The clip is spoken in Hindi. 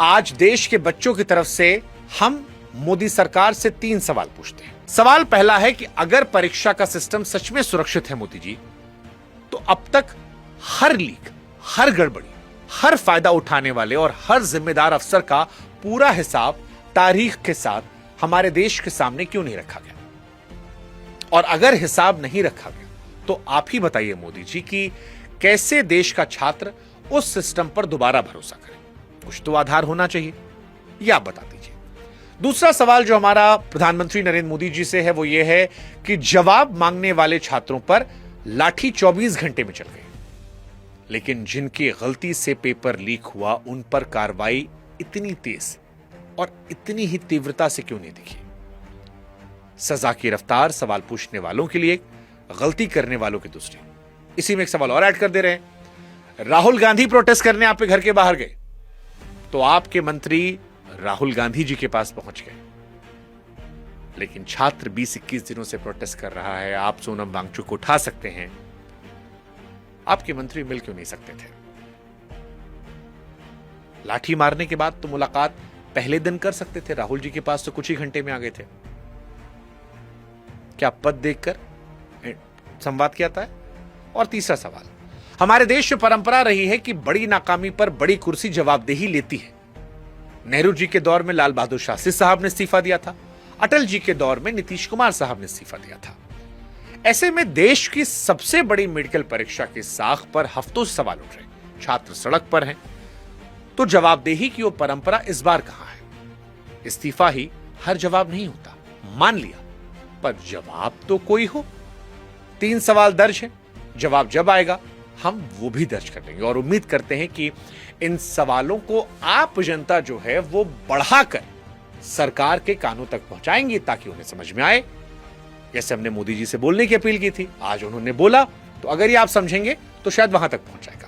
आज देश के बच्चों की तरफ से हम मोदी सरकार से 3 सवाल पूछते हैं। सवाल पहला है कि अगर परीक्षा का सिस्टम सच में सुरक्षित है मोदी जी, तो अब तक हर लीक, हर गड़बड़ी, हर फायदा उठाने वाले और हर जिम्मेदार अफसर का पूरा हिसाब तारीख के साथ हमारे देश के सामने क्यों नहीं रखा गया? और अगर हिसाब नहीं रखा गया तो आप ही बताइए मोदी जी कि कैसे देश का छात्र उस सिस्टम पर दोबारा भरोसा करे? कुछ तो आधार होना चाहिए, यह आप बता दीजिए। दूसरा सवाल जो हमारा प्रधानमंत्री नरेंद्र मोदी जी से है वो ये है कि जवाब मांगने वाले छात्रों पर लाठी 24 घंटे में चल गई, लेकिन जिनकी गलती से पेपर लीक हुआ उन पर कार्रवाई इतनी तेज और इतनी ही तीव्रता से क्यों नहीं दिखी? सजा की रफ्तार सवाल पूछने वालों के लिए, गलती करने वालों की दूसरी। इसी में एक सवाल और ऐड कर दे रहे हैं। राहुल गांधी प्रोटेस्ट करने आपके घर के बाहर गए तो आपके मंत्री राहुल गांधी जी के पास पहुंच गए, लेकिन छात्र 20-21 दिनों से प्रोटेस्ट कर रहा है, आप सोनम वांगचुक को उठा सकते हैं, आपके मंत्री मिल क्यों नहीं सकते थे? लाठी मारने के बाद तो मुलाकात पहले दिन कर सकते थे, राहुल जी के पास तो कुछ ही घंटे में आ गए थे। क्या पद देखकर संवाद किया था? और तीसरा सवाल, हमारे देश में परंपरा रही है कि बड़ी नाकामी पर बड़ी कुर्सी जवाबदेही लेती है। नेहरू जी के दौर में लाल बहादुर शास्त्री साहब ने इस्तीफा दिया था, अटल जी के दौर में नीतीश कुमार साहब ने इस्तीफा दिया था। ऐसे में देश की सबसे बड़ी मेडिकल परीक्षा की साख पर हफ्तों से सवाल उठ रहे, छात्र सड़क पर हैं, तो जवाबदेही की वो परंपरा इस बार कहां है? इस्तीफा ही हर जवाब नहीं होता, मान लिया, पर जवाब तो कोई हो। 3 सवाल दर्ज हैं, जवाब जब आएगा हम वो भी दर्ज कर लेंगे और उम्मीद करते हैं कि इन सवालों को आप जनता जो है वो बढ़ाकर सरकार के कानों तक पहुंचाएंगे ताकि उन्हें समझ में आए। जैसे हमने मोदी जी से बोलने की अपील की थी, आज उन्होंने बोला, तो अगर ये आप समझेंगे तो शायद वहां तक पहुंचाएंगे।